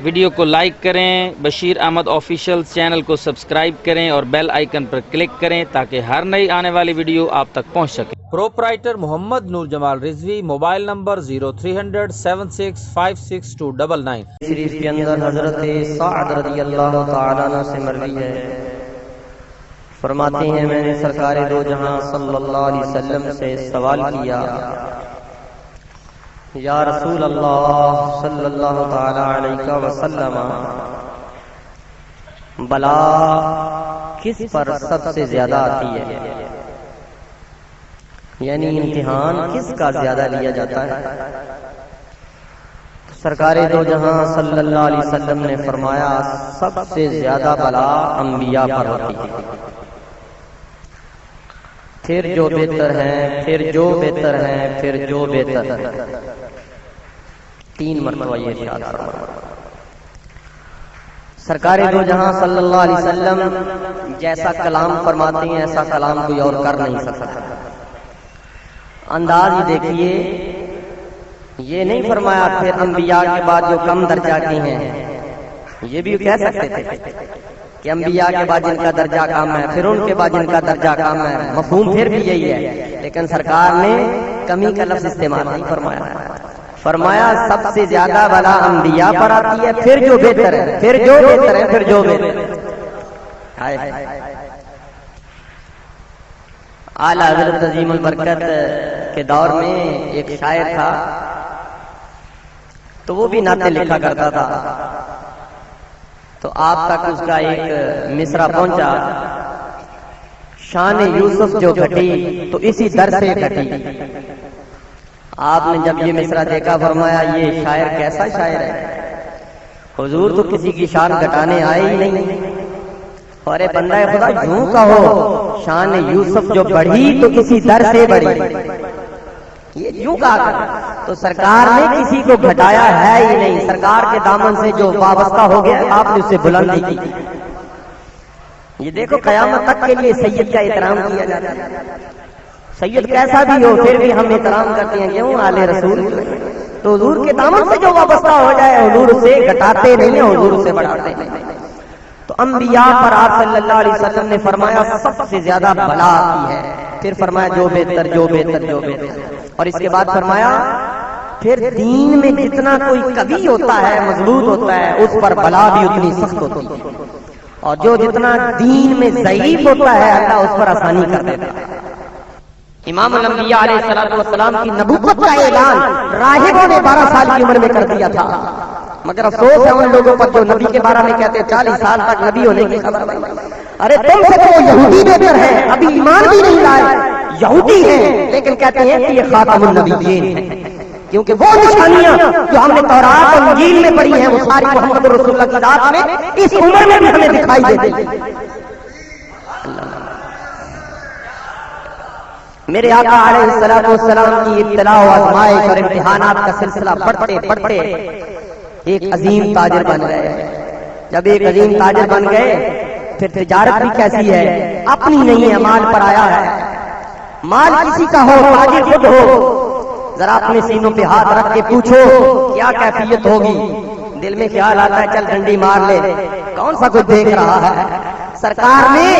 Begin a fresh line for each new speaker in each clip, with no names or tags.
Video کو like کریں، Bashir Ahmad official channel کو سبسکرائب کریں اور بیل آئیکن پر کلک کریں تاکہ ہر نئی آنے والی ویڈیو آپ تک پہنچ سکے۔ پروپرائٹر محمد نور جمال رضوی، موبائل نمبر 030076562299۔
شریف کے اندر حضرت سعد رضی اللہ تعالیٰ عنہ سے مروی ہے، فرماتے ہیں میں نے سرکار دو جہاں صلی اللہ علیہ وسلم سے سوال کیا، یا رسول اللہ صلی اللہ تعالیٰ علیہ وسلم، بلا کس پر سب سے زیادہ آتی ہے؟ یعنی امتحان کس کا زیادہ لیا جاتا ہے؟ سرکار دو جہاں صلی اللہ علیہ وسلم نے فرمایا سب سے زیادہ بلا انبیاء پر ہوتی ہے، پھر جو بہتر ہیں، پھر جو بہتر ہیں، پھر جو بہتر ہے۔ 3 مرتبہ یہ ارشاد فرمایا۔ سرکار دو جہاں صلی اللہ علیہ وسلم جیسا کلام فرماتے ہیں ایسا کلام کوئی اور کر نہیں سکتا۔ انداز ہی دیکھیے، یہ نہیں فرمایا پھر انبیاء کے بعد جو کم درجہ کی ہیں، یہ بھی کہہ سکتے تھے کہ انبیاء کے بعد جن کا درجہ کم ہے، پھر ان کے بعد جن کا درجہ کم ہے، مفہوم پھر بھی یہی ہے، لیکن سرکار نے کمی کا لفظ استعمال نہیں فرمایا۔ فرمایا سب سے زیادہ بلا انبیاء پر آتی ہے، پھر جو بہتر ہے، پھر جو بہتر ہے، پھر جو بہتر ہے۔ اعلیٰ حضرت عظیم البرکت کے دور میں ایک شاعر تھا، تو وہ بھی نعتیں لکھا کرتا تھا، تو آپ تک اس کا ایک مصرع پہنچا، شان یوسف جو گھٹی تو اسی در سے گھٹی۔ آپ نے جب یہ مصرع دیکھا فرمایا یہ شاعر کیسا شاعر ہے، حضور تو کسی کی شان گھٹانے آئے ہی نہیں، اور اے بندہ خدا یوں کہو شان یوسف جو بڑھی تو کسی در سے بڑھی، یہ یوں کہا کرتا۔ تو سرکار نے کسی کو گھٹایا ہے ہی نہیں، سرکار کے دامن سے جو وابستہ ہو گیا آپ نے اسے بلندی کی۔ یہ دیکھو قیامت تک کے لیے سید کا احترام کیا جاتا ہے، سید کیسا بھی ہو پھر بھی ہم احترام کرتے ہیں، کیوں؟ آل رسول۔ تو حضور کے دامن سے جو وابستہ ہو جائے حضور اسے گھٹاتے نہیں ہیں، حضور اسے بڑھاتے نہیں۔ تو انبیاء پر آپ صلی اللہ علیہ وسلم نے فرمایا سب سے زیادہ بلا آتی ہے، پھر فرمایا جو بہتر جو بہتر جو بہتر، اور اس کے بعد فرمایا پھر دین میں جتنا کوئی قوی ہوتا ہے، مضبوط ہوتا ہے، اس پر بلا بھی اتنی سخت ہوتی ہے، اور جو جتنا دین میں ضعیف ہوتا ہے اللہ اس پر آسانی کر دیتا ہے۔ امام الانبیاء علیہ السلام کی نبوت کا اعلان راہبوں نے 12 سال کی عمر میں کر دیا تھا، مگر افسوس ہے ان لوگوں پر جو نبی کے بارے میں کہتے ہیں 40 سال تک نبی ہونے کی خبر نہیں۔ ارے تم سے تو یہودی بہتر ہے، ابھی ایمان بھی نہیں لائے، یہودی ہیں لیکن کہتے ہیں کہ یہ خاتم النبیین ہے، کیونکہ وہ نشانیاں جو ہم نے تورات اور انجیل میں پڑھی ہیں وہ ساری محمد رسول اللہ کی ذات میں اس عمر میں بھی ہمیں دکھائی دیتی ہیں۔ میرے آقا علیہ السلام کی ابتلاء و آزمائش اور امتحانات کا سلسلہ بڑھتے بڑھتے ایک عظیم تاجر بن گئے۔ جب ایک عظیم تاجر بن گئے پھر تجارت بھی کیسی ہے، اپنی نہیں ہے، مال پر آیا ہے، مال کسی کا ہو تاجر خود ہو، ذرا اپنے سینوں پہ ہاتھ رکھ کے پوچھو کیا کیفیت ہوگی، دل میں خیال آتا ہے چل ڈنڈی مار لے، کون سا کچھ دیکھ رہا ہے۔ سرکار نے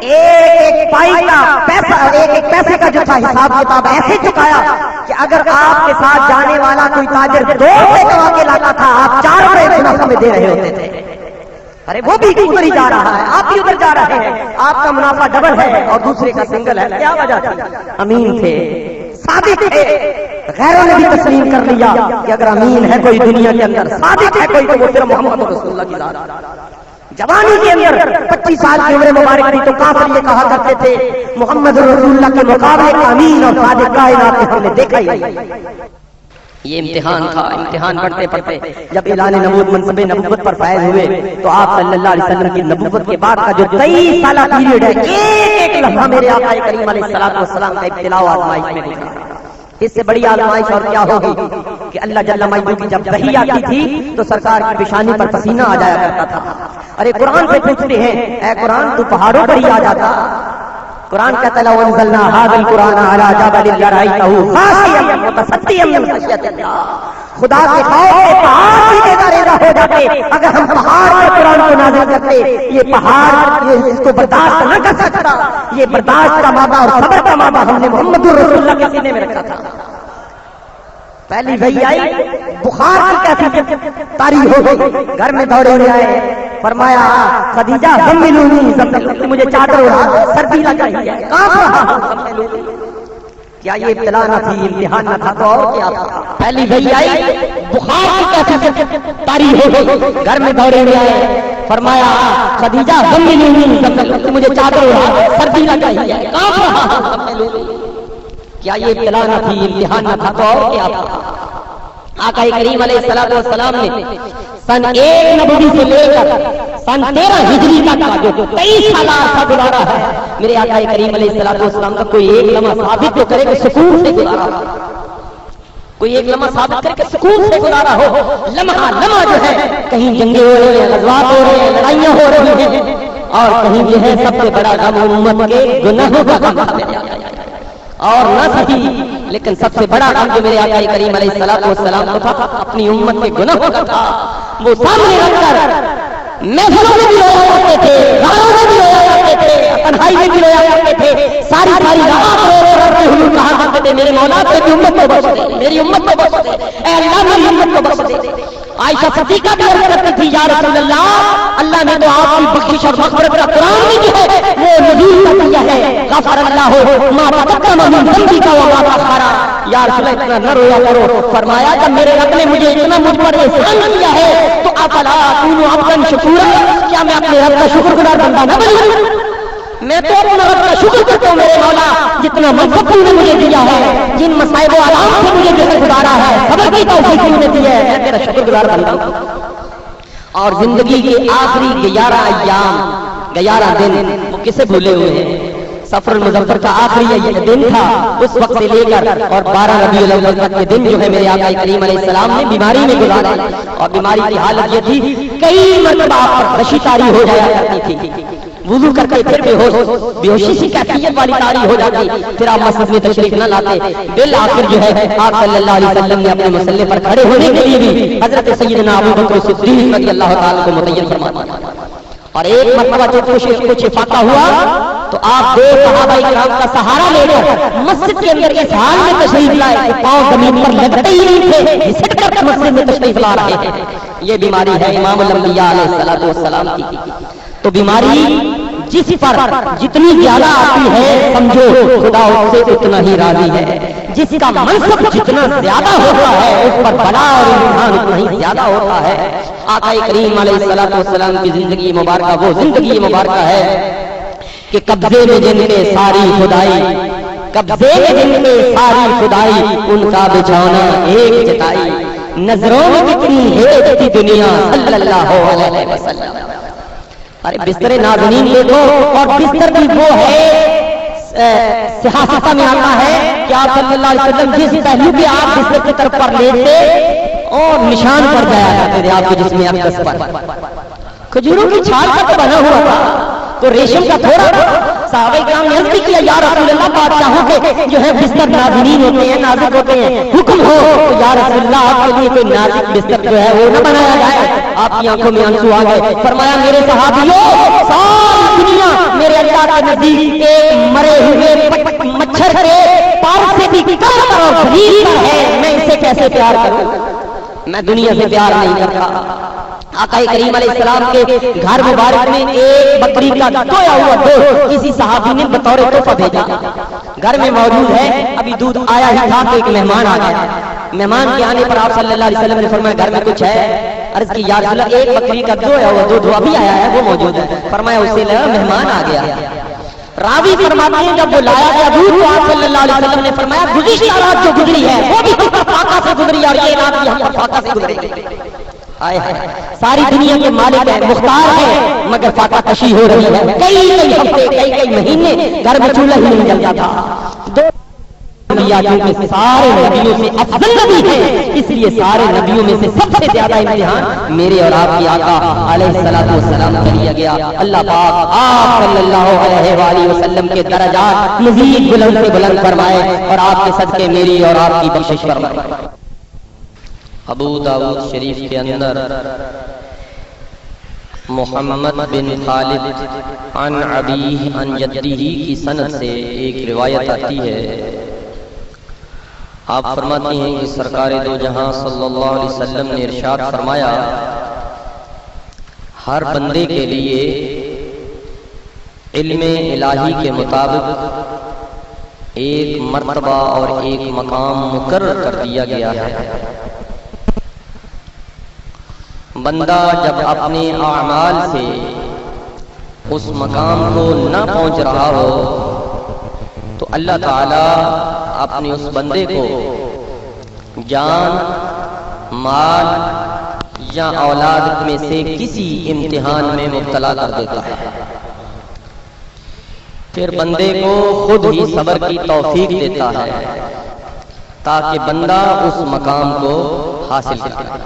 ایک پائی کا پیسہ، ایک پیسے کا جو تھا حساب کتاب ایسے چکایا کہ اگر آپ کے ساتھ جانے والا کوئی تاجر 2 روپے کما کے لاتا تھا آپ 4 روپے منافع میں دے رہے ہوتے تھے۔ ارے وہ بھی ادھر ہی جا رہا ہے، آپ بھی ادھر جا رہے ہیں، آپ کا منافع ڈبل ہے اور دوسرے کا سنگل ہے، کیا وجہ تھی؟ امین تھے، صادق تھے، غیروں نے بھی تسلیم کر لیا کہ اگر امین ہے کوئی دنیا کے اندر، صادق ہے کوئی تو وہ صرف محمد رسول اللہ کی ذات۔ جوانی کے اندر 25 سال کی عمر مبارک تھی تو کافر یہ کہا کرتے تھے محمد رسول اللہ کے مقابلے کا امین اور صادق کائنات کو ہم نے دیکھا ہی نہیں۔ یہ امتحان تھا، امتحان پڑھتے پڑھتے جب اعلان نبوت منصب نبوت پر فائز ہوئے تو آپ صلی اللہ علیہ وسلم کی نبوت کے بعد کا جو 23 سالہ پیریڈ ہے، ایک لمحہ میرے آقا کریم علیہ السلام کا ابتلاء و آزمائش میں نکلا۔ اس سے بڑی آزمائش اور کیا ہوگی کہ اللہ جل مجدہ کی جب وحی آتی تھی تو سرکار کی پیشانی پر پسینہ آ جایا کرتا تھا۔ ارے قرآن سے پوچھتے ہیں اے قرآن تو پہاڑوں پر ہی آ جاتا، قرآن کہتا ہے لو انزلنا هذا القرآن على جبل لرأيته خاشعا متصدعا من خشية الله۔ خدا کے خوف سے پہاڑ بھی ریزہ ریزہ ہو جاتے اگر ہم پہاڑ پر قرآن کو نازل کرتے. یہ پہاڑ اس کو برداشت نہ کر سکتا. یہ برداشت کا مادہ اور صبر کا مادہ ہم نے محمد رسول اللہ کے سینے میں رکھا تھا. پہلی وحی آئی, بخار کی کیفیت طاری ہو گئی, گھر میں دوڑے ہوئے آئے, فرمایا خدیجہ زملونی, مجھے چادر اڑا, سردی لگ رہی ہے, کہاں رہا. کیا یہ ابتلا نہ تھی, امتحان نہ تھا, تو اور کیا تھا. پہلی وحی آئی, بخار کی کیفیت طاری ہو گئی, گھر میں دوڑے ہوئے آئے, فرمایا خدیجہ زملونی, مجھے چادر اڑا, سردی لگ رہی ہے, کہاں رہا. کیا یہ ابتلا نہ تھی, امتحان نہ تھا, تو اور کیا تھا. آقا کریم علیہ الصلوۃ والسلام نے سن 1 نبوی سے لے کر سن 13 ہجری تک کا جو 23 سال عرصہ گزارا ہے, میرے آقا کریم علیہ الصلوۃ والسلام کا کوئی ایک لمحہ ثابت تو کرے کہ سکون سے گزارا, کوئی ایک لمحہ ثابت کرے کہ سکون سے گزارا ہو. لمحہ لمحہ جو ہے کہیں جنگیں ہو رہی ہیں, غزوات ہو رہے ہیں, لڑائیاں ہو رہی ہیں, اور کہیں جو ہے سب سے بڑا غم امت کے گناہوں کا غم اور نہ صحیح, لیکن سب سے بڑا غم جو میرے آقا کریم علیہ الصلوۃ والسلام کو تھا اپنی امت کے گناہوں کا تھا. وہ سامنے رکھ کر محفلوں میں بھی رویا کرتے تھے, گھروں میں بھی رویا کرتے تھے, تنہائی میں بھی رویا کرتے تھے, ساری رات روتے ہوئے کہا کرتے تھے میرے مولا میری امت کو بخش دے, میری امت کو بخش دے, اے اللہ میری امت کو بخش دے. عائشہ صدیقہ بھی عرض کرتی تھی یا رسول اللہ, اللہ نے تو آپ کی بخشش اور مغفرت کا قرآن میں جو ہے وہ نزول کر دیا ہے, غفر اللہ ہو ما تقدم من ذنبی کا وما تأخر. یا رسول اللہ اتنا نہ رویا کرو. فرمایا جب میرے رب نے مجھے اتنا مجھ پر احسان کیا ہے تو افلا اکون عبدا شکورا, کیا میں اپنے رب کا شکر گزار بندہ نہ بنوں. میں تو اپنا رب کا شکر کرتا ہوں میرے مولا, جتنا منصب تم نے مجھے دیا ہے, جن مصائب و آلام سے مجھے جو ہے گزارا ہے, خبر کی توفیق تم نے دی ہے, میں تیرا شکر گزار بندہ ہوں. اور زندگی کے آخری 11 ایام 11 دن وہ کسے بھولے ہوئے ہیں. سفر المظفر کا آخری دن تھا, اس وقت سے لے کر اور 12 ربیع الاول تک کے دن جو ہے میرے آقا کریم علیہ السلام نے بیماری میں گزارے, اور بیماری کی حالت یہ تھی کئی مرتبہ رشی طاری ہو جایا کرتی تھی, وضو کرتے پھر بیہوشی سی کیفیت والی طاری ہو جاتی, پھر آپ مسجد میں تشریف نہ لاتے. بالآخر جو ہے آپ صلی اللہ علیہ وسلم نے اپنے مسلح پر کھڑے ہونے کے لیے بھی حضرت سیدنا ابو بکر صدیق رضی اللہ تعالیٰ کو متعین فرمایا. اور ایک مرتبہ جب کچھ افاقہ ہوا تو آپ 2 صحابہ کرام کا سہارا لے کر مسجد کے اندر اس حال میں تشریف لائے کہ پاؤں زمین پر لگتے ہی نہیں تھے, گھسٹ کر مسجد میں تشریف لا رہے ہیں. یہ بیماری ہے امام الانبیاء علیہ الصلوۃ والسلام کی. تو بیماری جس پر جتنی زیادہ آتی ہے سمجھو خدا اس سے اتنا ہی راضی ہے, جس کا منصب جتنا زیادہ ہوتا ہے اس پر بلا اور امتحان اتنا ہی زیادہ ہوتا ہے. آقا کریم علیہ الصلوۃ والسلام کی زندگی مبارکہ وہ زندگی مبارکہ ہے کہ قبضے میں جن کے ساری خدائی, قبضے میں جن کے ساری خدائی, ان کا بچھونا ایک جتائی, نظروں میں کتنی ہے تھی دنیا صلی اللہ علیہ وسلم. ارے بستر نازنین دیکھو, اور بستر بھی وہ ہے سیاستہ میں آتا ہے کہ آپ صلی اللہ علیہ وسلم جس پہلو کے آپ بستر کی طرف پر لیتے اور نشان پڑ جایا کرتے تھے آپ کے جسم اقدس پر. کھجوروں کی چھال کا تو بنا ہوا تھا, تو ریشم کا تھوڑا تھا. صحابہ کرام نے عرض کیا یا رسول اللہ, بادشاہوں کے جو ہے بستر نازنین ہوتے ہیں, نازک ہوتے ہیں, حکم ہو تو یا رسول اللہ آپ کے لیے کوئی نازک بستر جو ہے وہ نہ بنایا جائے. آپ کی آنکھوں میں آنسو آ گئے. فرمایا میرے صحابیوں, ساری دنیا میرے اللہ کے نزدیک ایک مرے ہوئے مچھر کے پاؤں سے بھی کم اور ذلیل ہے, میں اسے کیسے پیار کروں, میں دنیا سے پیار نہیں کرتا. آقا کریم علیہ السلام کے گھر مبارک میں ایک بکری کا دھویا ہوا دودھ کسی صحابی نے بطور تحفہ بھیجا, گھر میں موجود ہے, ابھی دودھ آیا ہی تھا تو ایک مہمان آ گیا. مہمان کے آنے پر آپ صلی اللہ علیہ وسلم نے فرمایا گھر میں کچھ ہے. عرض کی یا رسول اللہ, ایک بکری کا دھویا ہوا دودھ ابھی آیا ہے, وہ موجود ہے. فرمایا اس سے لگا مہمان آ گیا. راوی فرماتے ہیں جب وہ لایا گیا دودھ تو آپ صلی اللہ علیہ وسلم نے فرمایا گزشتہ رات جو گزری ہے وہ بھی ہم پر فاقہ سے گزری اور یہ رات بھی ہم پر فاقہ سے گزری. ساری دنیا کے مالک ہیں, مختار ہیں, مگر فاقہ کشی ہو رہی ہے. کئی ہفتے کئی مہینے گھر میں چولہا ہی نہیں جلتا تھا. کیونکہ سارے نبیوں سے افضل نبی ہیں, اس لیے سارے نبیوں میں سے سب سے زیادہ امتحان میرے اور آپ کی آقا علیہ الصلوۃ والسلام کا لیا گیا. اللہ پاک آپ صلی اللہ علیہ وآلہ وسلم کے درجات مزید بلند سے بلند فرمائے اور آپ کے صدقے میری اور آپ کی بخشش فرمائے. ابو داؤد شریف کے اندر محمد بن خالد عن ابیہ عن جدہ کی سند سے ایک روایت آتی ہے. آپ فرماتے ہیں کہ سرکار دو جہاں صلی اللہ علیہ وسلم نے ارشاد فرمایا ہر بندے کے لیے علم الہی کے مطابق ایک مرتبہ اور ایک مقام مقرر کر دیا گیا ہے. بندہ جب اپنے اعمال سے اس مقام کو نہ پہنچ رہا ہو تو اللہ تعالی اپنے اس بندے کو جان، مال یا اولاد میں سے کسی امتحان میں مبتلا کر دیتا ہے. پھر بندے کو خود ہی صبر کی توفیق دیتا ہے تاکہ بندہ اس مقام کو حاصل کرے.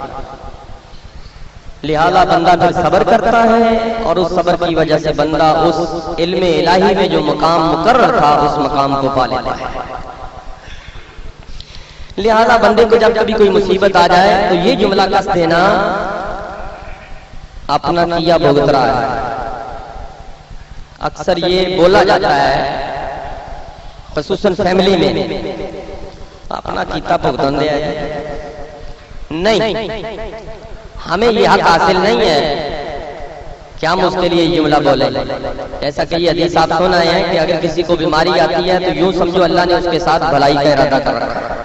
لہذا بندہ پھر صبر کرتا ہے اور اس صبر کی وجہ سے بندہ اس علم الہی میں جو مقام مقرر تھا اس مقام کو پا لیتا ہے. لہذا بندے کو جب کبھی کوئی مصیبت آ جائے تو یہ جملہ کس دینا اپنا کیا بھگت رہا ہے. اکثر یہ بولا جاتا ہے خصوصاً فیملی میں اپنا کیتا بھگتن دیا ہے. نہیں، ہمیں یہ حق حاصل نہیں ہے کہ ہم اس کے لیے یہ جملہ بولیں. ایسا کہ یہ حدیث آپ سن آئے ہیں کہ اگر کسی کو بیماری آتی ہے تو یوں سمجھو اللہ نے اس کے ساتھ بھلائی کا ارادہ کر رکھا ہے.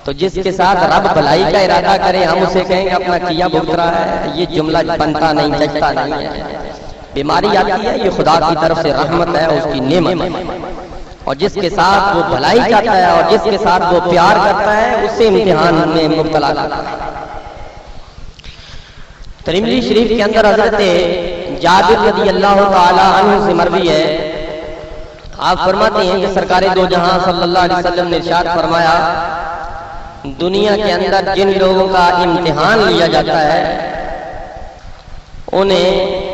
تو جس کے ساتھ رب بھلائی کا ارادہ کرے ہم اسے کہیں گے اپنا کیا بھگت رہا ہے، یہ جملہ بنتا نہیں، جچتا نہیں ہے. بیماری آتی ہے یہ خدا کی طرف سے رحمت ہے، اس کی نعمت ہے، اور جس کے ساتھ وہ بھلائی چاہتا ہے اور جس کے ساتھ وہ پیار کرتا ہے اسے امتحان میں مبتلا کرتا ہے. ترمذی شریف کے اندر حضرت جابر رضی اللہ تعالی عنہ سے مروی ہے. آپ فرماتے ہیں کہ سرکار دو جہاں صلی اللہ علیہ وسلم نے ارشاد فرمایا دنیا کے اندر جن لوگوں کا امتحان لیا جاتا ہے انہیں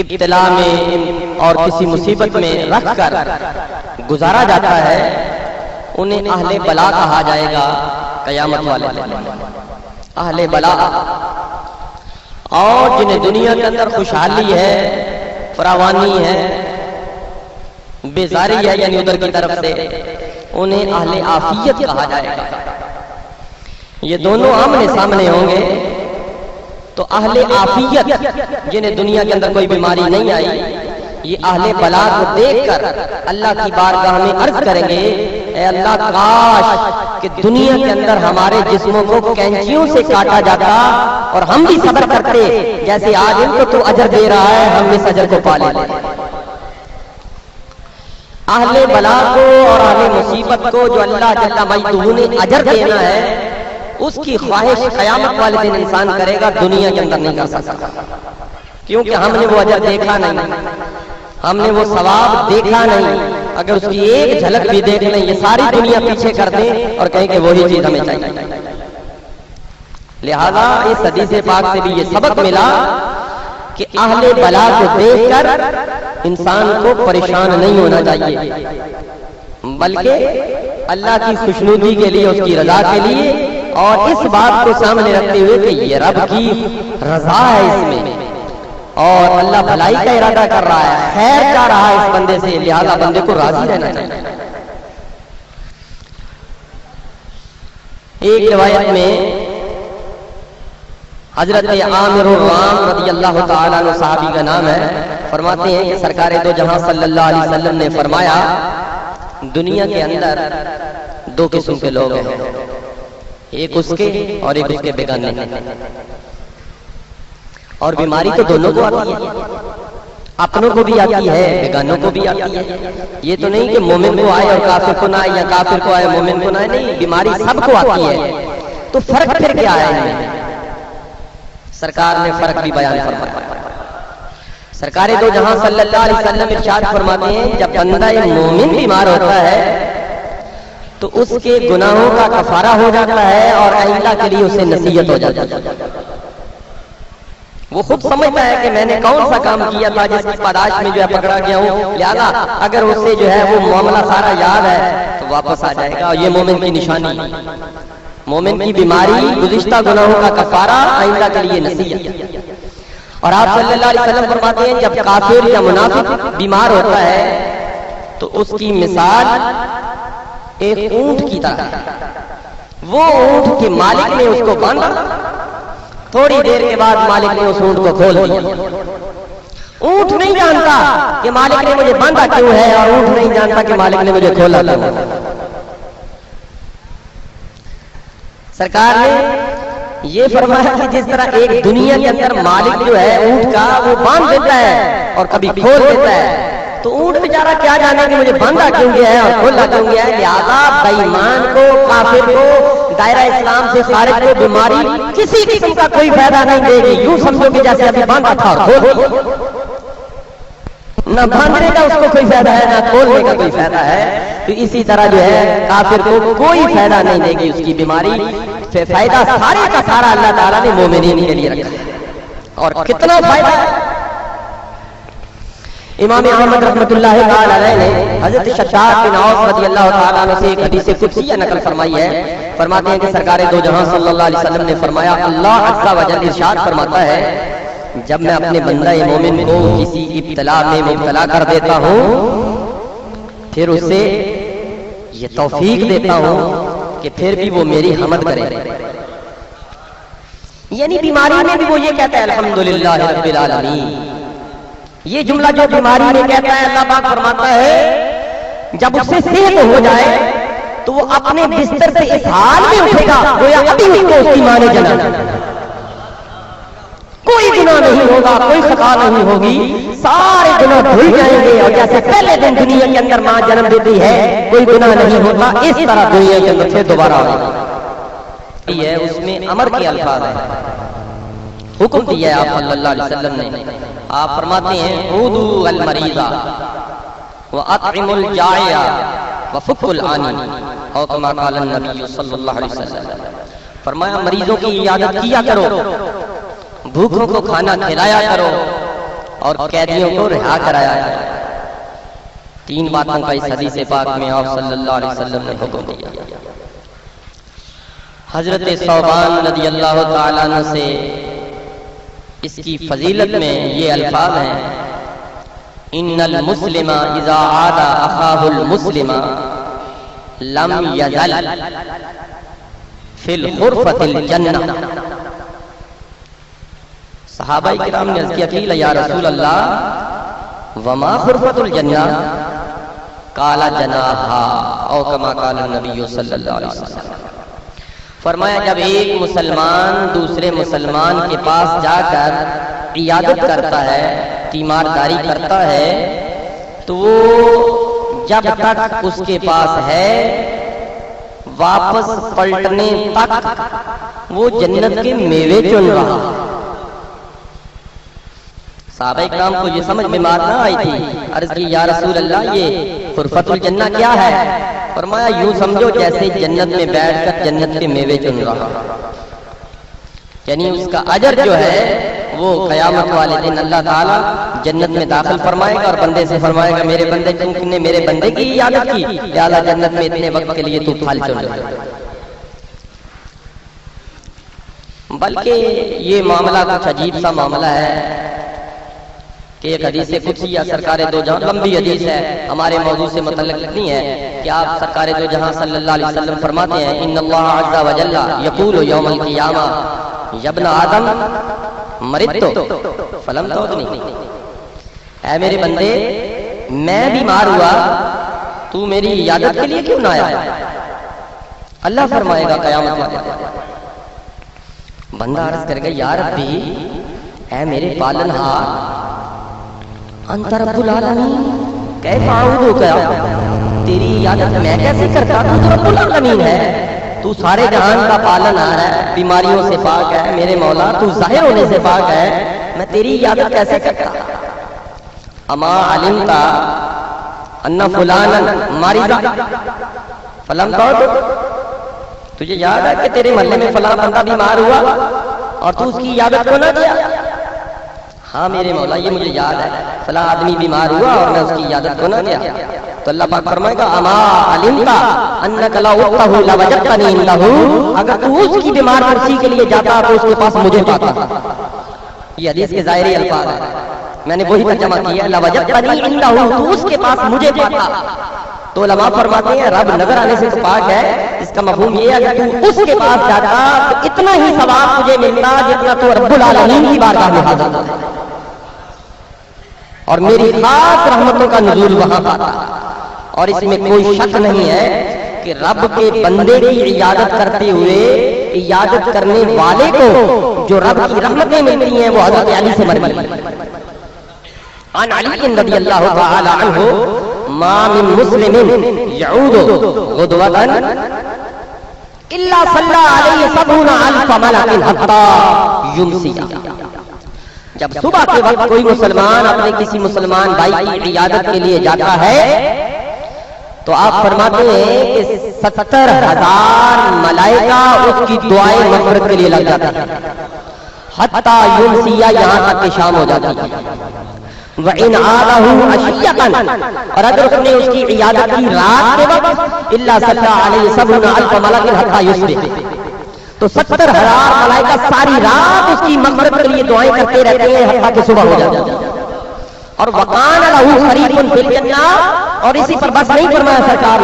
ابتلا میں اور کسی مصیبت میں رکھ کر گزارا جاتا ہے انہیں اہل بلا کہا جائے گا قیامت والے اہل بلا. اور جنہیں دنیا کے اندر خوشحالی ہے، فراوانی ہے، بیزاری ہے یعنی ادھر کی طرف سے انہیں اہل عافیت کہا جائے گا. یہ دونوں آمنے سامنے ہوں گے. تو اہل عافیت جنہیں دنیا کے اندر کوئی بیماری نہیں آئی یہ اہل بلا کو دیکھ کر اللہ کی بارگاہ میں عرض کریں گے اے اللہ کاش کہ دنیا کے اندر ہمارے جسموں کو کینچیوں سے کاٹا جاتا اور ہم بھی صبر کرتے جیسے آج ان کو تو اجر دے رہا ہے ہم اس اجر کو پا لیتے. اہل بلا کو اور اہل مصیبت کو جو اللہ جل وعلا نے اجر دینا ہے اس کی خواہش قیامت والے دن انسان کرے گا، دنیا کے اندر نہیں کر سکتا کیونکہ ہم نے وہ اجر دیکھا نہیں، ہم نے وہ ثواب دیکھا نہیں. اگر اس کی ایک جھلک بھی دیکھ لیں یہ ساری دنیا پیچھے کر دیں اور کہیں کہ وہی چیز ہمیں چاہیے. لہذا اس حدیث پاک سے بھی یہ سبق ملا کہ اہل بلا کو دیکھ کر انسان کو پریشان نہیں ہونا چاہیے بلکہ اللہ کی خوشنودی کے لیے، اس کی رضا کے لیے، اور اس بات کو سامنے رکھتے ہوئے کہ یہ رب کی رضا ہے اس میں اور اللہ بھلائی کا ارادہ کر رہا ہے، خیر چاہ رہا ہے اس بندے سے، لہذا بندے کو راضی رہنا چاہیے. ایک روایت میں حضرت عامر الرام رضی اللہ تعالیٰ عنہ صحابی کا نام ہے، فرماتے ہیں کہ سرکار دو جہاں صلی اللہ علیہ وسلم نے فرمایا دنیا کے اندر دو قسم کے لوگ ہیں، ایک اس کے اور ایک اس کے بیگانے. اور بیماری تو دونوں کو آتی ہے، اپنوں کو بھی آتی ہے، بیگانوں کو بھی آتی ہے. یہ تو نہیں کہ مومن کو آئے اور کافر کو نہ آئے یا کافر کو آئے مومن کو نہ آئے، نہیں، بیماری سب کو آتی ہے. تو فرق پھر کیا ہے؟ سرکار نے فرق بھی بیان فرمایا. سرکار دو جہاں صلی اللہ علیہ وسلم ارشاد فرماتے ہیں جب بندہ مومن بیمار ہوتا ہے تو اس کے گناہوں کا کفارہ ہو جاتا ہے اور آئندہ کے لیے اسے نصیحت ہو جاتی ہے. وہ خود سمجھتا ہے کہ میں نے کون سا کام کیا تھا جس کی پاداش میں جو ہے پکڑا گیا ہوں، لہذا اگر اس سے جو ہے وہ معاملہ سارا یاد ہے تو واپس آ جائے گا، اور یہ مومن کی نشانی ہے. مومن کی بیماری گزشتہ گناہوں کا کفارہ، آئندہ کے لیے نصیحت۔ اور آپ صلی اللہ علیہ وسلم فرماتے ہیں جب کافر یا منافق بیمار ہوتا ہے تو اس کی مثال ایک اونٹ کی طرح ہے۔ وہ اونٹ کے مالک نے اس کو باندھا، تھوڑی دیر کے بعد مالک نے اس اونٹ کو کھول دیا۔ اونٹ نہیں جانتا کہ مالک نے مجھے باندھا کیوں ہے، اور اونٹ نہیں جانتا کہ مالک نے مجھے کھولا کیوں ہے۔ سرکار نے یہ فرمایا کہ جس طرح ایک دنیا کے اندر مالک جو ہے اونٹ کا وہ باندھ دیتا ہے اور کبھی کھول دیتا ہے، تو اونٹ بیچارہ کیا جانے کہ مجھے باندھا کیوں گیا ہے اور کھولا کیوں گیا ہے۔ لہذا بے ایمان کو، کافر کو، دائرہ اسلام سے خارج کو بیماری کسی قسم کا کوئی فائدہ نہیں دے گی۔ یوں سمجھو کہ جیسے ابھی باندھا تھا اور کھول دیا۔ نہ باندھنے کا اس کو کوئی فائدہ ہے، نہ کھولنے کا کوئی فائدہ ہے۔ تو اسی طرح جو ہے کافر کو کوئی فائدہ نہیں دے گی اس کی بیماری، فائدہ سارے کا سارا اللہ تعالیٰ نے مومنین کے لیے رکھا ہے۔ اور کتنا فائدہ ہے۔ امام احمد رحمۃ اللہ تعالی علیہ نے حضرت شداد بن اوس رضی اللہ تعالیٰ عنہ سے ایک حدیث قدسیہ نقل فرمائی ہے۔ فرماتے ہیں کہ سرکار دو جہاں صلی اللہ علیہ وسلم نے فرمایا، اللہ عز و جل ارشاد فرماتا ہے، جب میں اپنے بندہ مومن کو کسی ابتلا میں مبتلا کر دیتا ہوں پھر اسے یہ توفیق دیتا ہوں کہ پھر بھی وہ میری حمد کرے، یعنی بیماری میں بھی وہ یہ کہتا ہے الحمدللہ رب العالمین۔ یہ جملہ جو بیماری میں کہتا ہے، اللہ پاک فرماتا ہے جب اس سے صحت ہو جائے تو وہ اپنے بستر سے اس حال میں اٹھے گا گویا ابھی اس کو اس کی ماں نے جنم، کوئی گناہ نہیں ہوگا، کوئی خطا نہیں ہوگی، سارے گناہ دھل جائیں گے، اور جیسے پہلے دن دنیا کے اندر ماں جنم دیتی ہے کوئی گناہ نہیں ہوتا، اس طرح دنیا کے اندر پھر دوبارہ ہوگا۔ یہ اس میں امر کے الفاظ ہیں، حکم دیا ہے آپ صلی اللہ علیہ وسلم نے۔ آپ فرماتے ہیں عودوا المریضا واطعموا الجائع وفکوا العانی، اور کما قال النبی صلی اللہ علیہ وسلم، فرمایا مریضوں کی عیادت کیا کرو، بھوکوں کو کھانا کھلایا کرو، اور قیدیوں کو رہا کرایا کرو۔ تین باتوں کا اس حدیث پاک میں آپ صلی اللہ علیہ وسلم نے حکم دیا۔ حضرت ثوبان رضی اللہ تعالیٰ عنہ سے اس کی فضیلت میں یہ الفاظ ہیں، ان المسلم اذا عاد اخاہ المسلم لم یزل فی الغرفۃ الجنہ۔ صحابہ کرام نے عرض کیا یا رسول اللہ وما غرفۃ الجنہ؟ قال جناحا، او کما قال النبی صلی اللہ علیہ وسلم۔ فرمایا جب ایک مسلمان دوسرے مسلمان کے پاس جا کر عیادت کرتا ہے، تیمارداری کرتا ہے، تو وہ جب تک اس کے پاس ہے واپس پلٹنے تک وہ جنت کے میوے چن رہا۔ صحابہ اکرام کو یہ سمجھ میں نہ آئی تھی، عرض کی یا رسول اللہ یہ غرفۃ الجنہ کیا ہے؟ فرمایا یوں سمجھو جیسے جنت میں بیٹھ کر جنت کے میوے چن رہا، یعنی اس کا اجر جو ہے وہ قیامت والے دن اللہ تعالیٰ جنت میں داخل فرمائے گا اور بندے سے فرمائے گا میرے بندے تم نے میرے بندے کی عیادت کی، لہٰذا جنت میں اتنے وقت کے لیے تو پھل چن رہا۔ بلکہ یہ معاملہ کچھ عجیب سا معاملہ ہے کہ ایک حدیث قدسیہ سرکار دو جہاں، لمبی حدیث ہے، ہمارے موضوع سے متعلق نہیں ہے، کہ آپ سرکار دو جہاں صلی اللہ علیہ وسلم فرماتے ہیں ان اللہ عز و جل یقول یوم القیامہ یا ابن آدم مرضت فلم تعودنی، اے میرے بندے میں بیمار ہوا تو میری عیادت کے لیے کیوں نہ آیا؟ اللہ فرمائے گا قیامت والے بندہ عرض کرے گا یا ربی اے میرے پالن ہار انت رب العالمین کیف اعوذ کا، تیری عیادت میں کیسے کرتا، تو رب العالمین ہے، تو سارے جہان کا پالن ہار ہے، بیماریوں سے پاک ہے میرے مولا، تو ظاہر ہونے سے پاک ہے، میں تیری عیادت کیسے کرتا؟ اما علمت ان فلانا مرض فلم تعد، تجھے یاد ہے کہ تیرے محلے میں فلاں بندہ بیمار ہوا اور تو اس کی عیادت کو نہ کیا؟ ہاں میرے مولا یہ مجھے یاد ہے، فلاں آدمی بیمار ہوا اور میں اس کی عیادت کو نہ کیا۔ تو اللہ پاک فرمائے گا اما علمتا انک لا اقتہ لوجدتنی عنہ، اگر تو اس کی بیمار پرسی کے لیے جاتا تو اس کے پاس مجھے پاتا۔ یہ حدیث کے ظاہری الفاظ ہیں، میں نے وہی ترجمہ کیا، لوجدتنی عنہ، تو اس کے پاس مجھے پاتا۔ تو علماء فرماتے ہیں رب نظر آنے سے تو پاک ہے، اس کا مفہوم یہ ہے اگر تو اس کے پاس جاتا تو اتنا ہی ثواب تجھے ملتا جتنا تو رب العالمین کی بارگاہ میں حاضر ہوتا ہے، اور میری خاص رحمتوں کا نزول وہاں پاتا۔ اور اس میں کوئی شک نہیں ہے کہ رب کے بندے کی عیادت کرتے ہوئے عیادت کرنے والے کو جو رب کی رحمتیں ملتی ہیں وہ حضرت علی سے مرضی۔ عن علی رضی اللہ تعالی عنہ ما من مسلم يعود غدوة الا صلى عليه 70,000 ملك حتى يمسي۔ جب صبح کے وقت کوئی مسلمان اپنے کسی مسلمان بھائی کی عیادت کے لیے جاتا ہے تو آپ فرماتے ہیں کہ 70,000 ملائکہ اس کی دعائیں مغفرت کے لیے لگ جاتے ہیں، حتی یمسی، یہاں تک کہ شام ہو جاتی ہے۔ وَإِنْ عَادَهُ عَشِيَّةً، اور اگر اس نے اس کی عیادت کی رات کے وقت إِلَّا صَلَّى عَلَيْهِ 70,000 مَلَكٍ حَتَّى يُصْبِحَ، تو 70,000 ملائکہ ساری رات اس کی مغفرت کے لیے دعائیں کرتے رہتے ہیں حتیٰ کہ صبح ہو جاتی ہے۔ اور وَقَانَ لَهُ خَرِيفٌ فِي الْجَنَّةِ، اور اسی پر بس نہیں فرمایا سرکار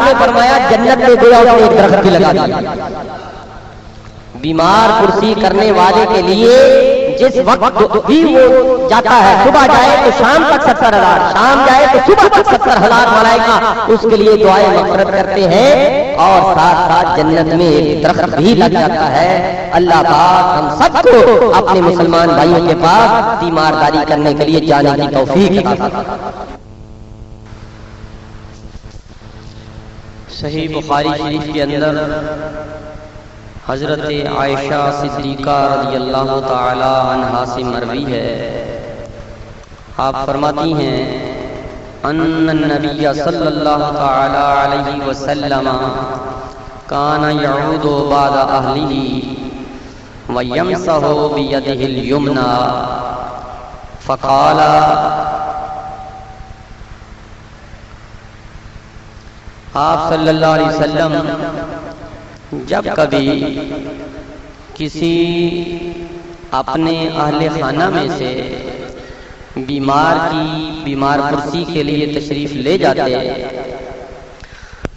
نے فرمایا جنت میں گویا اس نے ایک درخت بھی لگا دیا۔ بیمار پرسی کرنے والے کے لیے جس وقت بھی وہ جاتا ہے، صبح جائے تو شام تک 70,000، شام جائے تو صبح تک 70,000 ملائکہ اس کے لیے دعائیں مغفرت کرتے ہیں، اور ساتھ ساتھ جنت میں ایک درخت بھی لگ جاتا ہے۔ اللہ پاک ہم سب کو اپنے مسلمان بھائیوں کے پاس تیمارداری کرنے کے لیے جانے کی توفیق عطا فرمائے۔
صحیح بخاری شریف کے اندر حضرت عائشہ صدیقہ رضی اللہ تعالی عنہا سے مروی ہے، آپ فرماتی ہیں ان النبی صلی اللہ تعالی علیہ وسلم کان یعود بعد اہلہ ویمسح بیدہ الیمنی فقال، آپ صلی اللہ علیہ وسلم جب کبھی کسی اپنے اہل خانہ میں سے بیمار کی بیمار پرسی کے لیے تشریف لے جاتے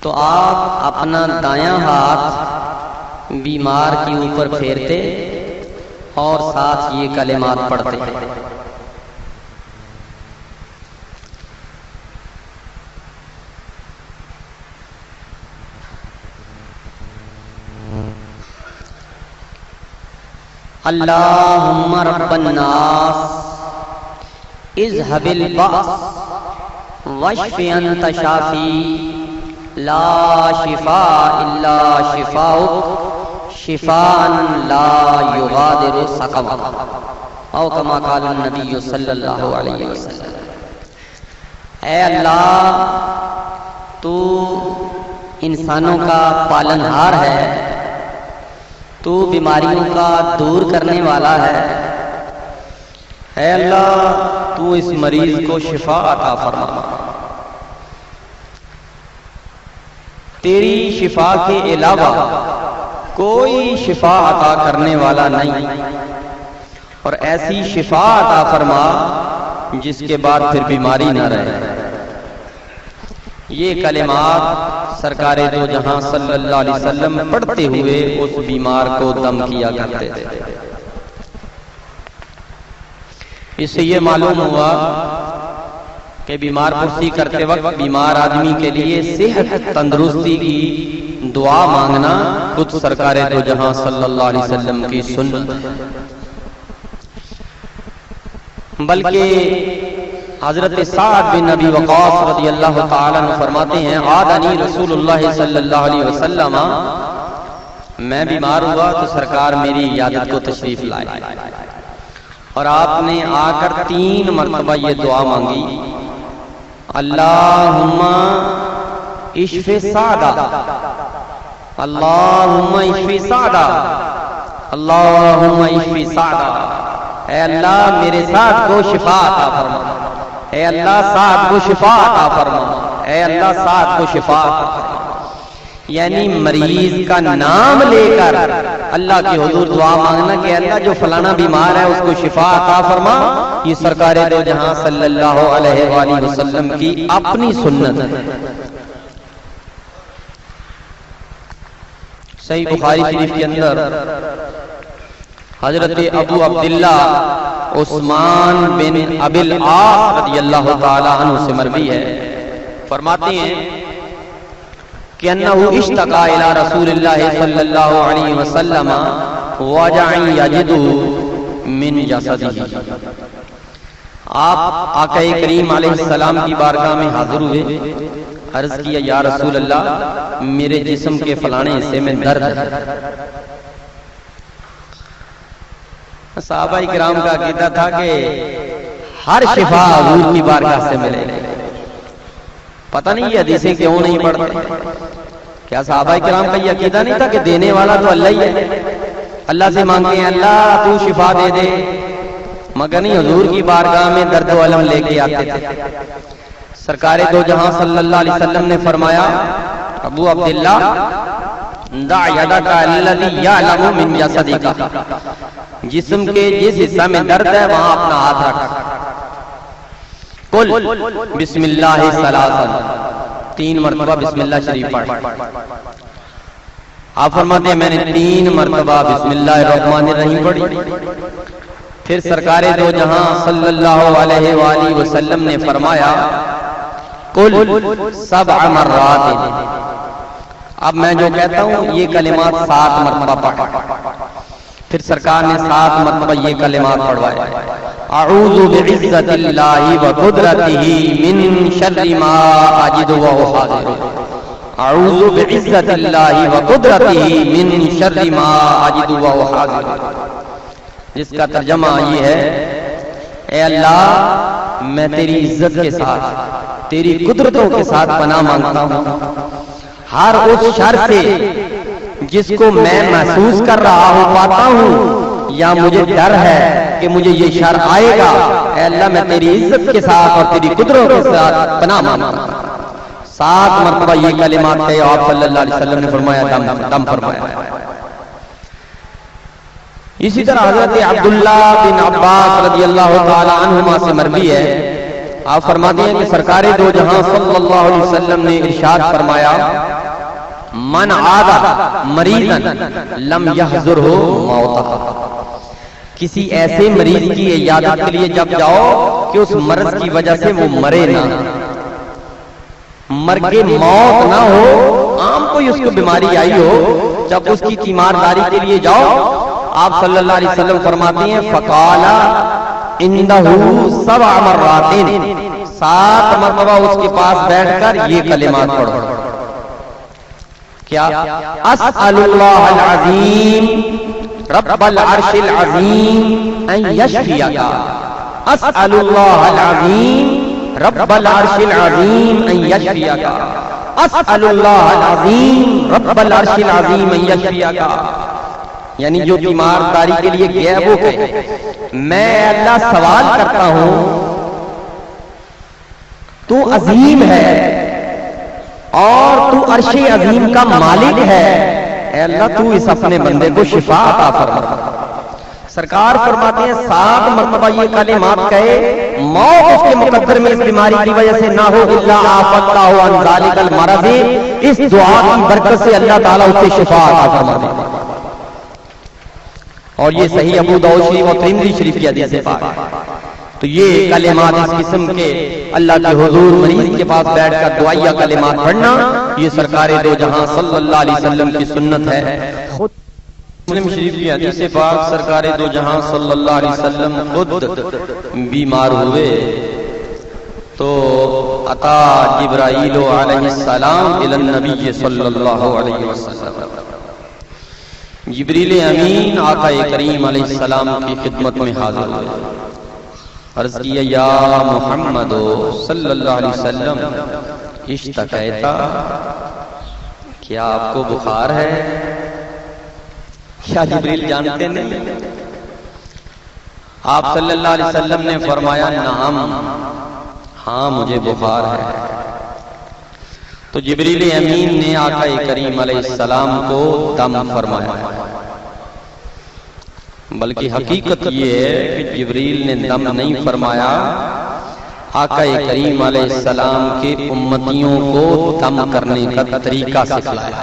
تو آپ اپنا دایاں ہاتھ بیمار کے اوپر پھیرتے اور ساتھ یہ کلمات پڑھتے، اللہم رب الناس اذهب البأس واشف انت شافی لا شفاء الا شفاؤک شفاء لا یغادر سقما، او کما قال النبی صلی اللہ علیہ وسلم۔ اے اللہ، تو انسانوں کا پالنہار ہے، تو بیماریوں کا دور کرنے والا ہے، اے اللہ تو اس مریض کو شفا عطا فرما۔ تیری شفا کے علاوہ کوئی شفا عطا کرنے والا نہیں، اور ایسی شفا عطا فرما جس کے بعد پھر بیماری نہ رہے۔ یہ کلمات سرکار دو جہاں صلی اللہ علیہ وسلم پڑھتے ہوئے اس بیمار کو دم کیا کرتے تھے۔ اس سے یہ معلوم ہوا کہ بیمار پرسی کرتے وقت بیمار آدمی کے لیے صحت تندرستی کی دعا مانگنا خود سرکار دو جہاں صلی اللہ علیہ وسلم کی سنت ہے۔ بلکہ حضرت سعد بن ابی وقاص رضی اللہ تعالیٰ عنہ فرماتے ہیں عادنی رسول اللہ صلی اللہ علیہ وسلم، میں بیمار ہوا تو سرکار میری عیادت کو تشریف لائے، اور آپ نے آ کر 3 مرتبہ یہ دعا مانگی، اللہم اشف سعدہ، اللہم اشف سعدہ، اللہم اشف سعدہ، اے اللہ میرے سعد کو شفا عطا فرما، اے اللہ سعد کو شفا عطا فرما، اے اللہ سعد کو شفا عطا فرما۔ یعنی مریض کا نام لے کر اللہ کے حضور دعا مانگنا کہ اللہ جو فلانا بیمار ہے اس کو شفا عطا فرما، یہ سرکار دو جہاں صلی اللہ علیہ وآلہ وسلم کی اپنی سنت ہے۔ صحیح بخاری شریف کے اندر حضرت ابو عبداللہ عثمان بن ابی العاص رضی اللہ تعالی عنہ سے مروی ہے، فرماتے ہیں کہ انہو اشتقا الى رسول اللہ صلی اللہ علیہ وسلم وجعن یجدو من جسدہ۔ آپ آقا کریم علیہ السلام کی بارگاہ میں حاضر ہوئے، عرض کیا یا رسول اللہ میرے جسم کے فلانے حصے میں درد ہے۔ صحابہ کرام کا عقیدہ تھا کہ ہر شفا حضور کی بارگاہ سے ملے۔ پتہ نہیں یہ حدیثیں کیوں نہیں پڑھتے؟ کیا صحابہ کرام کا یہ عقیدہ نہیں تھا کہ دینے والا تو اللہ ہی ہے، اللہ سے مانگتے ہیں اللہ تو شفا دے دے، مگر نہیں حضور کی بارگاہ میں درد و الم لے کے آتے تھے۔ سرکار دو جہاں صلی اللہ علیہ وسلم نے فرمایا ابو عبداللہ دع یدک الذی یعلم من جسدک، جسم کے جس حصہ میں درد ہے وہاں اپنا ہاتھ رکھ، قل بسم اللہ ثلاثا، 3 مرتبہ بسم اللہ شریف پڑھ۔ آپ فرماتے ہیں میں نے 3 مرتبہ بسم اللہ الرحمن الرحیم پڑھی۔ پھر سرکار دو جہاں صلی اللہ علیہ وآلہ وسلم نے فرمایا قل 7 مرات، اب میں جو کہتا ہوں یہ کلمات 7 مرتبہ پڑھ۔ پھر سرکار نے 7 مرتبہ یہ کلمات پڑھوائے، اعوذ بعزت اللہ وقدرتہ من شر ما اجد واحاذر، اعوذ بعزت اللہ وقدرتہ من شر ما اجد واحاذر، جس کا ترجمہ یہ ہے اے اللہ میں تیری عزت کے ساتھ تیری قدرتوں کے ساتھ پناہ مانگتا ہوں ہر اس شر سے جس کو میں محسوس کر رہا ہوں پاتا ہوں یا مجھے ڈر ہے کہ مجھے یہ شر آئے گا، اے اللہ میں تیری عزت کے ساتھ اور تیری قدرتوں کے ساتھ پناہ مانگتا ہوں۔ 7 مرتبہ یہ کلمات تھے، آپ صلی اللہ علیہ وسلم نے فرمایا دم فرمایا۔ اسی طرح حضرت عبداللہ بن عباس رضی اللہ تعالی عنہما سے مروی ہے، آپ فرماتے ہیں کہ سرکار دو جہاں صلی اللہ علیہ وسلم نے ارشاد فرمایا من عاد مریضا لم یحضرہ موتہ، کسی ایسے مریض کی عیادت کے لیے جب جاؤ کہ اس مرض کی وجہ سے وہ مرے نہ، مر کے موت نہ ہو، عام کوئی اس کو بیماری آئی ہو، جب اس کی تیمارداری کے لیے جاؤ آپ صلی اللہ علیہ وسلم فرماتے ہیں فقال اندہ 7 مرات، 7 مرتبہ اس کے پاس بیٹھ کر یہ کلمات پڑھو، کیا اسأل اللہ العظیم رب العرش العظیم ان یشفیک، اسأل اللہ العظیم رب العرش العظیم ان یشفیک، اسأل اللہ العظیم رب العرش العظیم ان یشفیک، یعنی جو تیمارداری کے لیے گیا وہ کہے میں اللہ سوال کرتا ہوں تو عظیم ہے اور تو عرش عظیم کا مالک ہے، اے اللہ تو اس اپنے بندے کو شفا عطا فرما۔ سرکار فرماتے ہیں 7 مرتبہ یہ کلمات کہے، موت اس کے مقدر میں اس بیماری کی وجہ سے نہ ہو، الا عافاہ اللہ عن ذلک المرض، اس دعا کی برکت سے اللہ تعالیٰ اسے شفا عطا فرما دے۔ اور یہ صحیح ابو داؤد شریف اور ترمذی شریف کی حدیث ہے پاک۔ تو یہ کلمات اس قسم کے اللہ کے حضور مریض کے پاس بیٹھ کر دعائیہ کلمات پڑھنا، یہ سرکار دو جہاں صلی اللہ علیہ وسلم کی سنت ہے۔ مسلم شریف کی حدیث پاک سرکار دو جہاں صلی اللہ علیہ وسلم خود بیمار ہوئے تو عطا جبرائیل علیہ السلام الی النبی صلی اللہ علیہ وسلم، جبریل امین آقا کریم علیہ السلام کی خدمت میں حاضر ہوئے، عرض کیا یا محمد صلی اللہ علیہ وسلم اشتکیتا، کیا آپ کو بخار ہے؟ کیا جبریل جانتے نہیں؟ آپ صلی اللہ علیہ وسلم نے فرمایا نعم، ہاں مجھے بخار ہے۔ تو جبریل امین نے آقا کریم علیہ السلام کو دم فرمایا، بلکہ حقیقت یہ ہے کہ جبریل نے دم نہیں فرمایا، آقا کریم علیہ السلام کے امتیوں کو دم کرنے کا طریقہ سکھلایا۔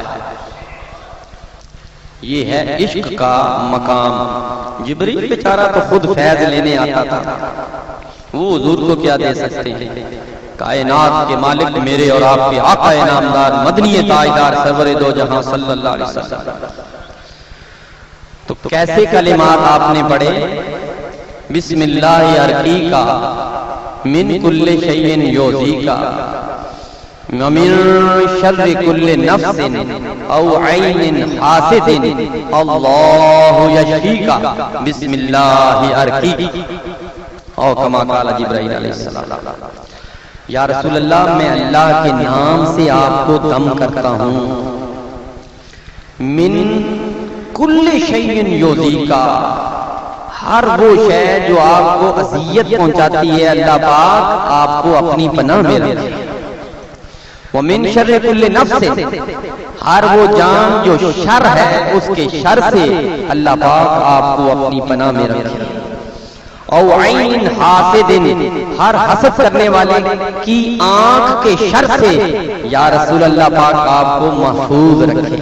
یہ ہے عشق کا مقام۔ جبریل بیچارہ تو خود فیض لینے آتا تھا، وہ حضور کو کیا دے سکتے ہیں؟ کائنات کے مالک میرے اور آپ کے آقا انعامدار مدنی تاجدار سرور دو جہاں صلی اللہ علیہ وسلم، تو کیسے کلمات آپ نے پڑھے؟ بسم اللہ ارقیکا من کل شیء یؤذیکا ومن شر کل نفس او عین حاسد اللہ یشفیکا بسم اللہ ارقیک، او کما قال جبرائیل علیہ السلام۔ یا رسول اللہ، میں اللہ کے نام سے آپ کو دم کرتا ہوں۔ من کل شیء یؤذیکا، ہر وہ شے جو آپ کو اذیت پہنچاتی ہے اللہ پاک آپ کو اپنی پناہ میں رکھے۔ ومن شر کل نفس، ہر وہ جان جو شر ہے اس کے شر سے اللہ پاک آپ کو اپنی پناہ میں رکھے۔ او عین حاسد، ہر حسد کرنے والے کی آنکھ کے شر سے یا رسول اللہ پاک آپ کو محفوظ رکھے۔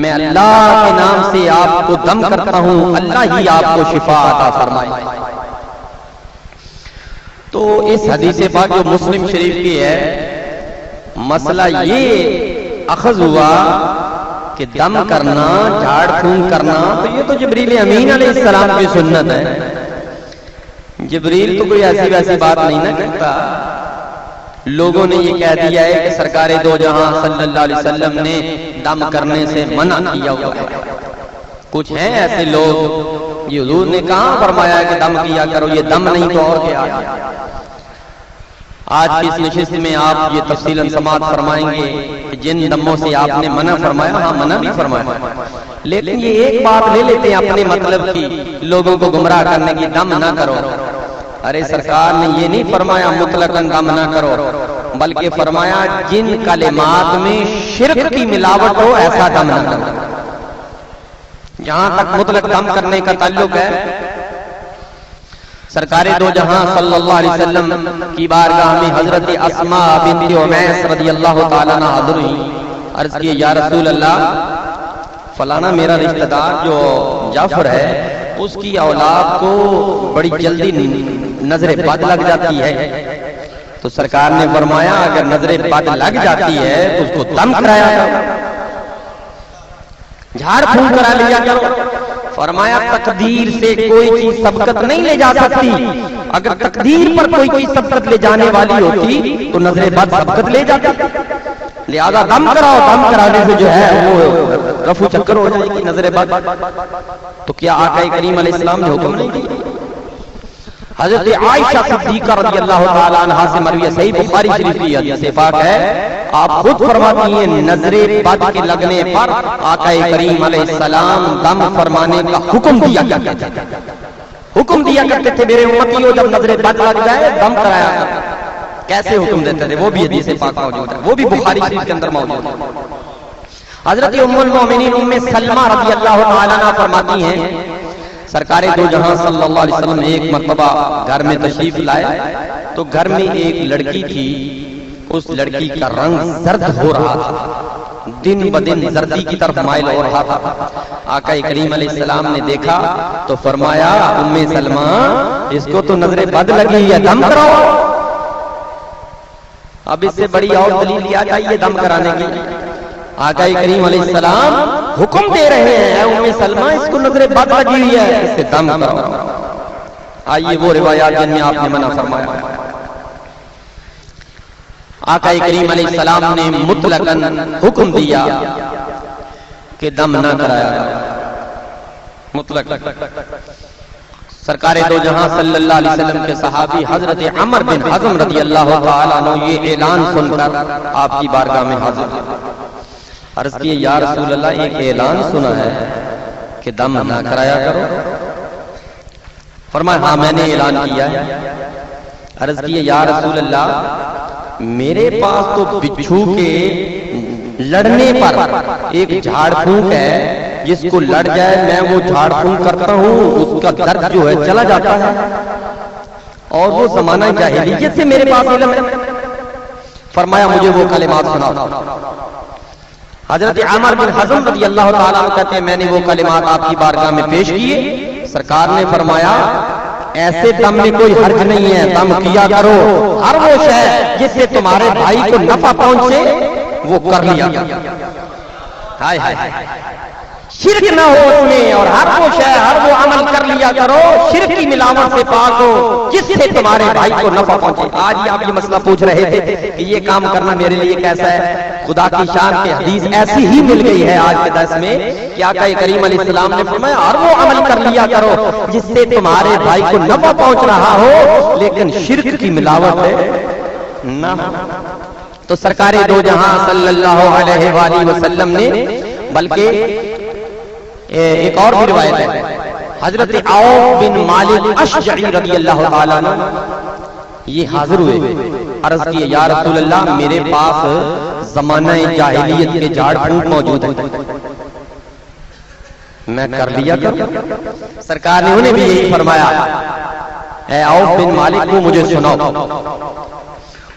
میں اللہ کے نام سے آپ کو دم کرتا ہوں، اللہ ہی آپ کو شفا عطا فرمائے۔ تو اس حدیث پاک جو مسلم شریف کی ہے، مسئلہ یہ اخذ ہوا کہ دم کرنا، جھاڑ پھونک کرنا، تو یہ تو جبریل امین علیہ السلام کی سنت ہے۔ جبریل تو کوئی ایسی ویسی بات نہیں نہ کرتا۔ لوگوں نے یہ کہہ دیا ہے کہ سرکار دو جہاں صلی اللہ علیہ وسلم نے دم کرنے سے منع کیا ہوا ہے۔ کچھ ہیں ایسے لوگ، یہ حضور نے کہاں فرمایا ہے کہ دم کیا کرو، یہ دم نہیں تو اور کیا ہے۔ آج کی اس نشست میں آپ یہ تفصیلاً سماعت فرمائیں گے کہ جن دموں سے آپ نے منع فرمایا، ہاں منع بھی فرمایا، لیکن یہ ایک بات لے لیتے ہیں اپنے مطلب کی، لوگوں کو گمراہ کرنے کی، دم نہ کرو۔ ارے سرکار نے یہ نہیں فرمایا مطلقاً دم نہ کرو، بلکہ فرمایا جن کلمات میں شرک کی ملاوٹ ہو ایسا دم نہ کرو۔ جہاں تک مطلق دم کرنے کا تعلق ہے، سرکار دو جہاں صلی اللہ علیہ وسلم کی بارگاہ میں حضرت اسماء بنت عمیس رضی اللہ تعالیٰ عنہ حاضر ہوئی، عرض کی یا رسول اللہ، فلانا میرا رشتہ دار جو جعفر ہے اس کی اولاد کو بڑی جلدی نظر بد لگ جاتی ہے۔ تو سرکار نے فرمایا اگر نظر بد لگ جاتی ہے تو اس کو دم کرایا کرو، جھاڑ پھونک کرا لیا کرو۔ فرمایا تقدیر سے کوئی چیز سبقت نہیں لے جا سکتی، اگر تقدیر پر کوئی چیز سبقت لے جانے والی ہوتی تو نظر بد سبقت لے جاتی، لہذا دم کراؤ، دم کرانے سے جو ہے وہ رفو چکر ہو جائے گی نظر بد۔ تو کیا آقا کریم علیہ السلام نے حکم نہیں دیا؟ حضرت عائشہ صدیقہ رضی اللہ تعالی عنہا سے مروی ہے، صحیح بخاری شریف کی حدیث پاک ہے، آپ خود فرماتی ہیں نظر بد کے لگنے پر آقا کریم علیہ السلام دم فرمانے کا حکم دیا کرتے تھے، حکم دیا کرتے تھے میرے امتیوں جب نظر بد لگ جائے دم کرایا کرتے۔ کیسے حکم دیتے تھے وہ بھی حدیث پاک موجود ہے، وہ بھی بخاری شریف کے اندر موجود ہے۔ حضرت ام المومنین ام سلمہ رضی اللہ تعالیٰ عنہ فرماتی ہیں سرکار دو جہاں صلی اللہ علیہ وسلم ایک مرتبہ گھر میں تشریف لائے تو گھر میں ایک لڑکی تھی، اس لڑکی کا رنگ زرد ہو رہا تھا، دن بدن زردی کی طرف مائل ہو رہا تھا۔ آقا کریم علیہ السلام نے دیکھا تو فرمایا ام سلمہ اس کو تو نظر بد لگی ہے، دم کراؤ۔ اب اس سے بڑی اور دلیل کیا چاہیے دم کرانے کی؟ آقا کریم علیہ السلام حکم دے رہے ہیں ام سلمہ اس کو نظر بد لگی ہوئی ہے، اس سے دم کراؤ۔ آئیے وہ روایات جن میں آپ نے منع فرمایا۔ آقا کریم علیہ السلام نے مطلقاً حکم دیا کہ دم نہ کرایا، مطلق۔ سرکار دو جہاں صلی اللہ علیہ وسلم کے صحابی حضرت عمر بن حزم رضی اللہ تعالیٰ عنہ یہ اعلان سن کر آپ کی بارگاہ میں حاضر ہوئے، عرض کیے یا رسول اللہ ایک اعلان سنا ہے کہ دم نہ کرایا کرو۔ فرمایا ہاں میں نے اعلان کیا ہے۔ عرض کیے یا رسول اللہ میرے پاس تو بچھو کے لڑنے پر ایک جھاڑ پھونک ہے، جس کو لڑ جائے میں وہ جھاڑ پھونک کرتا ہوں، اس کا درد جو ہے چلا جاتا ہے، اور وہ زمانہ جاہلیت سے میرے پاس علم ہے۔ فرمایا مجھے وہ کلمات سناؤ۔ حضرت عامر بن حزم رضی اللہ تعالیٰ عنہ کہتے ہیں میں نے وہ کلمات آپ کی بارگاہ میں پیش کیے، سرکار نے فرمایا ایسے دم میں کوئی حرج نہیں ہے، دم کیا کرو، ہر وہ شے جس سے تمہارے بھائی کو نفع پہنچے وہ کر لیا، ہائے ہائے شرک نہ ہو اس میں، اور ہر وہ شے ہر وہ عمل کر لیا کرو شرک کی ملاوٹ سے پاک ہو جس سے تمہارے بھائی کو نفع پہنچے۔ آج ہی آپ یہ مسئلہ پوچھ رہے تھے کہ یہ کام کرنا میرے لیے کیسا ہے، خدا کی شان کی حدیث ایسی ہی مل گئی ہے آج کے درس میں کہ آقا کریم علیہ السلام نے فرمایا ہر وہ عمل کر لیا کرو جس سے تمہارے بھائی کو نفع پہنچ رہا ہو لیکن شرک کی ملاوٹ نہ ہو۔ تو سرکار دو جہاں صلی اللہ علیہ وآلہ وسلم نے، بلکہ ایک اور بھی روایت ہے، حضرت عوف بن مالک اشجعی رضی اللہ تعالیٰ عنہ یہ حاضر ہوئے، عرض کیے یا رسول اللہ میرے پاس زمانہ جاہلیت کے جھاڑ پھونک موجود ہے، میں کر لیا کروں؟ سرکار نے انہیں بھی یہی فرمایا اے عوف بن مالک کو مجھے سناؤ۔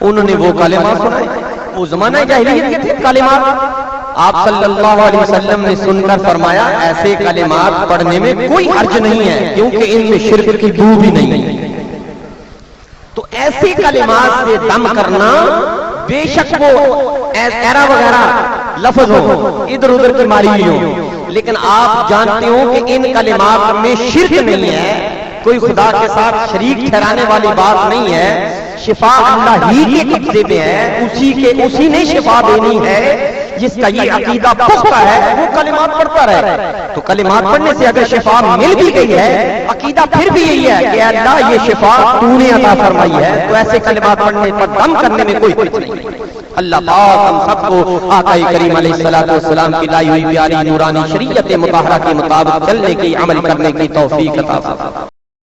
انہوں نے وہ کلمات سنائے، وہ زمانہ جاہلیت کے تھے کلمات، آپ صلی اللہ علیہ وسلم نے سن کر فرمایا ایسے کلمات پڑھنے میں کوئی حرج نہیں ہے کیونکہ ان میں شرک کی بو بھی نہیں ہے۔ تو ایسے کلمات سے دم کرنا بے شک وہ ایرا وغیرہ لفظ ہو ادھر ادھر کی ماری ہو، لیکن آپ جانتے ہو کہ ان کلمات میں شرک نہیں ہے، کوئی خدا کے ساتھ شریک ٹھہرانے والی بات نہیں ہے، شفا اللہ ہی کے قبضے میں ہے، اسی نے شفا دینی ہے، جس کا یہ عقیدہ پختہ ہے وہ کلمات پڑھتا رہے۔ تو کلمات پڑھنے سے اگر شفا مل بھی گئی ہے، عقیدہ پھر بھی یہی ہے کہ اللہ یہ شفا تو نے عطا فرمائی ہے، تو ایسے کلمات پڑھنے پر دم کرنے میں کوئی حرج نہیں۔ اللہ پاک ہم سب کو آقا کریم علیہ الصلوۃ والسلام کی لائی ہوئی پیاری نورانی شریعت مطہرہ کے مطابق چلنے کی، عمل کرنے کی توفیق عطا فرمائے۔